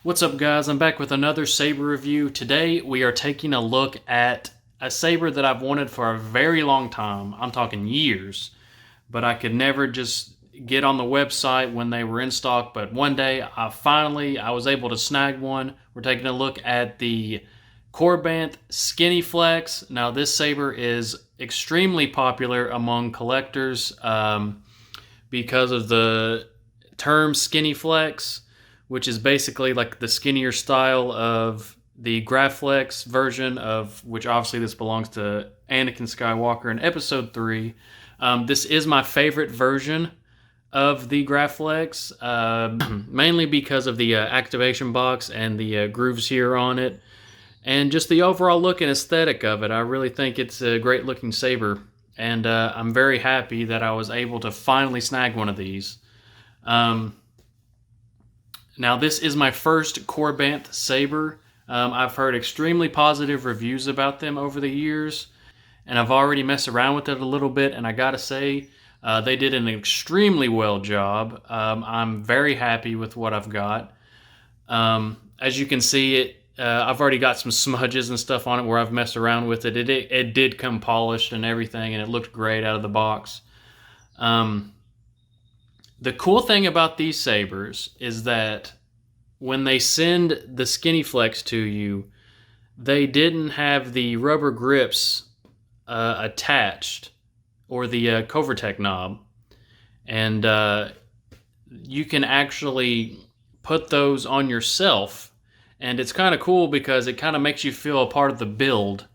What's up, guys? I'm back with another saber review. Today we are taking a look at a saber that I've wanted for a very long time. I'm talking years, but I could never just get on the website when they were in stock. But one day I was able to snag one. We're taking a look at the Korbanth Skinnyflex. Now this saber is extremely popular among collectors because of the term Skinnyflex, which is basically like the skinnier style of the Graflex version, of which obviously this belongs to Anakin Skywalker in Episode 3. This is my favorite version of the Graflex, mainly because of the activation box and the grooves here on it, and just the overall look and aesthetic of it. I really think it's a great looking saber, and I'm very happy that I was able to finally snag one of these. Now, this is my first Korbanth saber. I've heard extremely positive reviews about them over the years, and I've already messed around with it a little bit, and I gotta say, they did an extremely well job. I'm very happy with what I've got. As you can see, I've already got some smudges and stuff on it where I've messed around with it. It did come polished and everything, and it looked great out of the box. The cool thing about these sabers is that when they send the Skinnyflex to you, they didn't have the rubber grips attached, or the Covertech knob, and you can actually put those on yourself, and it's kind of cool because it kind of makes you feel a part of the build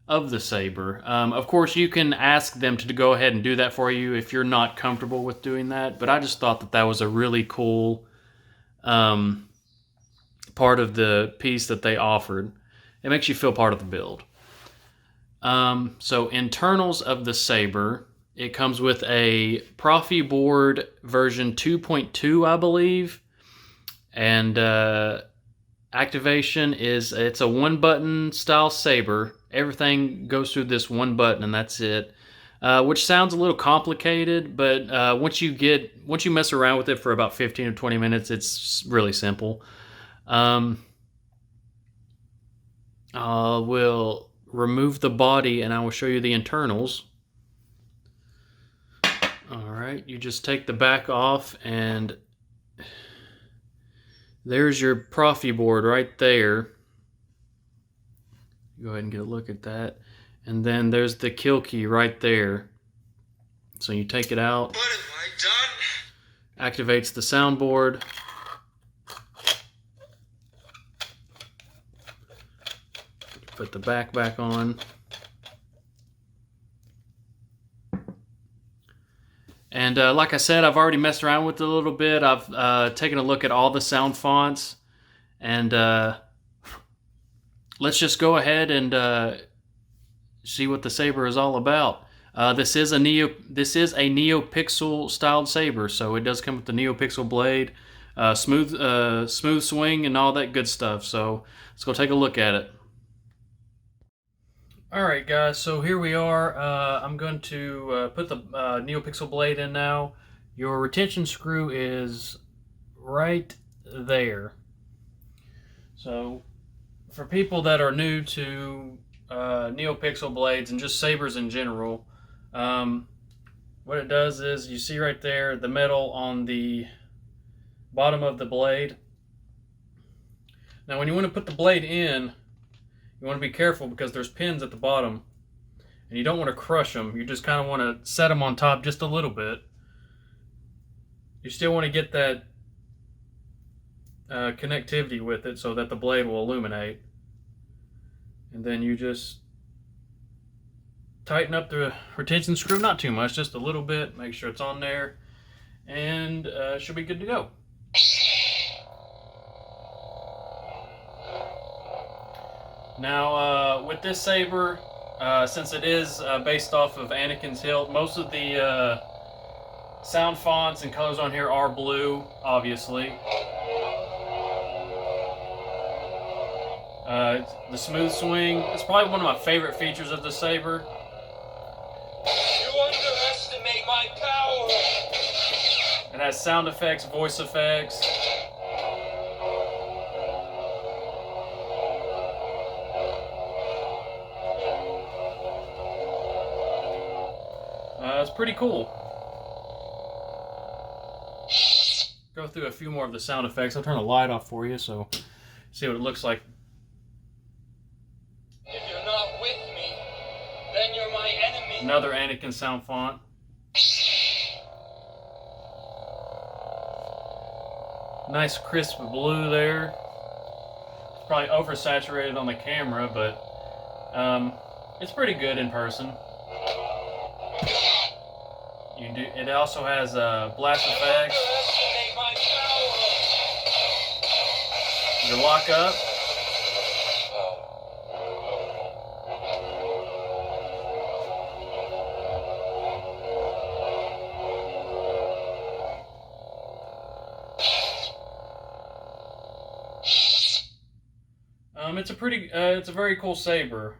of the saber. Of course, you can ask them to go ahead and do that for you if you're not comfortable with doing that, but I just thought that that was a really cool part of the piece that they offered. It makes you feel part of the build. So internals of the saber, it comes with a Profi board version 2.2, I believe, and activation is, it's a one button style saber. Everything goes through this one button and that's it, which sounds a little complicated, but once you mess around with it for about 15 or 20 minutes, it's really simple. We'll remove the body and I will show you the internals. Alright, you just take the back off, and there's your Profi board right there. Go ahead and get a look at that. And then there's the kill key right there. So you take it out. What have I done? Activates the soundboard. Put the back on. And like I said, I've already messed around with it a little bit. I've taken a look at all the sound fonts, and let's just go ahead and see what the saber is all about. This is a NeoPixel styled saber, so it does come with the NeoPixel blade, smooth swing, and all that good stuff. So let's go take a look at it. Alright guys, so here we are. I'm going to put the NeoPixel blade in now. Your retention screw is right there. So for people that are new to NeoPixel blades and just sabers in general, what it does is, you see right there the metal on the bottom of the blade. Now when you want to put the blade in, you want to be careful because there's pins at the bottom, and you don't want to crush them. You just kind of want to set them on top just a little bit. You still want to get that connectivity with it so that the blade will illuminate. And then you just tighten up the retention screw, not too much, just a little bit. Make sure it's on there, and should be good to go. Now, with this saber, since it is based off of Anakin's hilt, most of the sound fonts and colors on here are blue, obviously. The smooth swing is probably one of my favorite features of the saber. You underestimate my power! It has sound effects, voice effects. pretty cool. Go through a few more of the sound effects. I'll turn the light off for you so see what it looks like. If you're not with me, then you're my enemy. Another Anakin sound font. Nice crisp blue there. It's probably oversaturated on the camera, but it's pretty good in person. It also has blast effects. Your lock up. It's a very cool saber.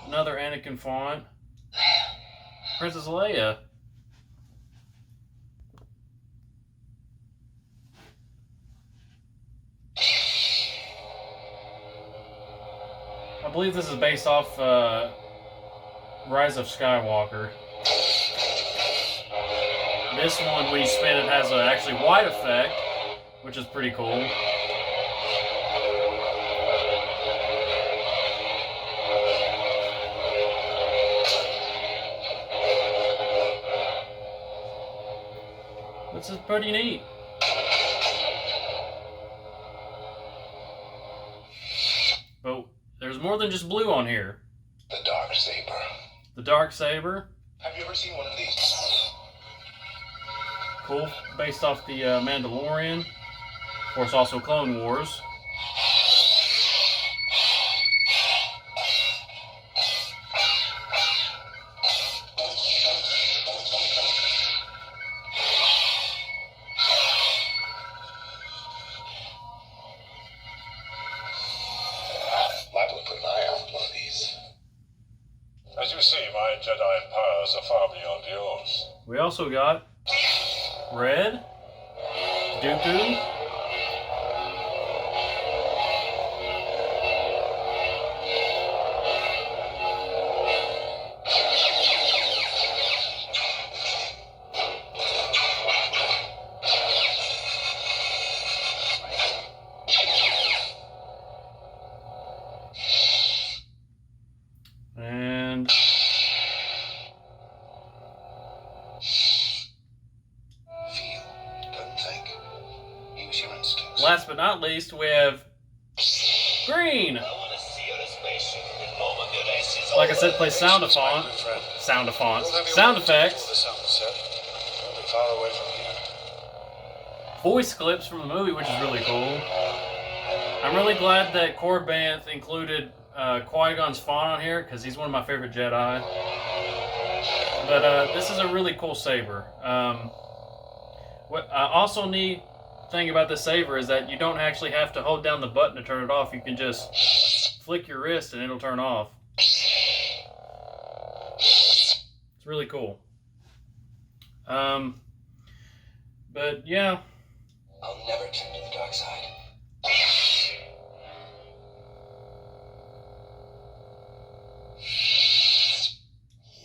Another Anakin font. Princess Leia. I believe this is based off Rise of Skywalker. This one, when you spin it, has an actually white effect, which is pretty cool. This is pretty neat. But there's more than just blue on here. The dark saber. The dark saber. Have you ever seen one of these? Cool. Based off the Mandalorian. Of course, also Clone Wars. As you see, my Jedi powers are far beyond yours. We also got Red, Dooku, and Feel, don't think. Use your instincts. last but not least, we have Green. I want to see you in a spaceship. The moment the race is Like I over. said, play sound of font, sound effects, Far away from here. voice clips from the movie, which is really cool. I'm really glad that Korbanth included Qui-Gon's font on here because he's one of my favorite Jedi. But this is a really cool saber. What also neat thing about this saber is that you don't actually have to hold down the button to turn it off. You can just flick your wrist and it'll turn off. It's really cool. But yeah. I'll never turn to the dark side.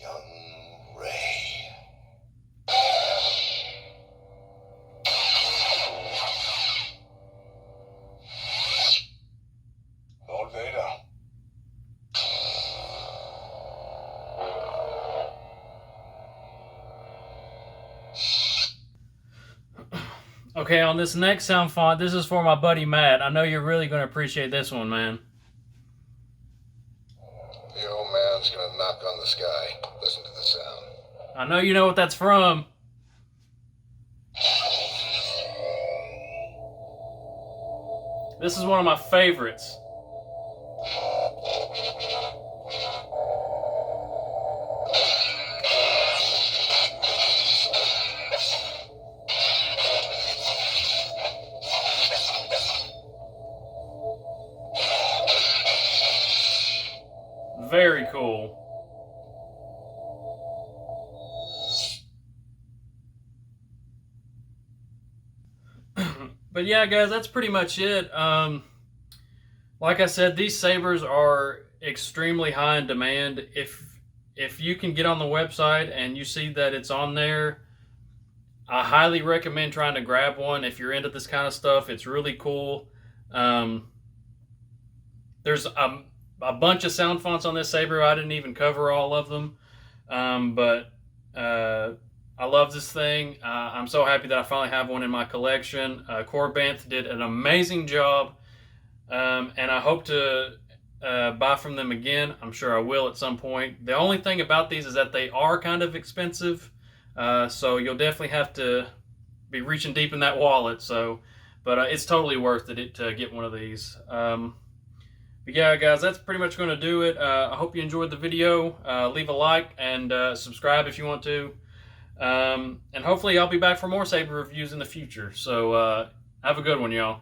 Young Rey. Lord Vader. Okay, on this next sound font, this is for my buddy Matt. I know you're really going to appreciate this one, man. The old man's gonna knock on the sky. Listen to the sound. I know you know what that's from. This is one of my favorites. Very cool. But yeah, guys, that's pretty much it. Like I said, these sabers are extremely high in demand. If if you can get on the website and you see that it's on there, I highly recommend trying to grab one if you're into this kind of stuff. It's really cool. There's a bunch of sound fonts on this saber. I didn't even cover all of them, but I love this thing. I'm so happy that I finally have one in my collection. Korbanth did an amazing job, and I hope to buy from them again. I'm sure I will at some point. The only thing about these is that they are kind of expensive, so you'll definitely have to be reaching deep in that wallet. So, but it's totally worth it to get one of these. But yeah, guys, that's pretty much going to do it. I hope you enjoyed the video. Leave a like and subscribe if you want to. And hopefully I'll be back for more saber reviews in the future. So have a good one, y'all.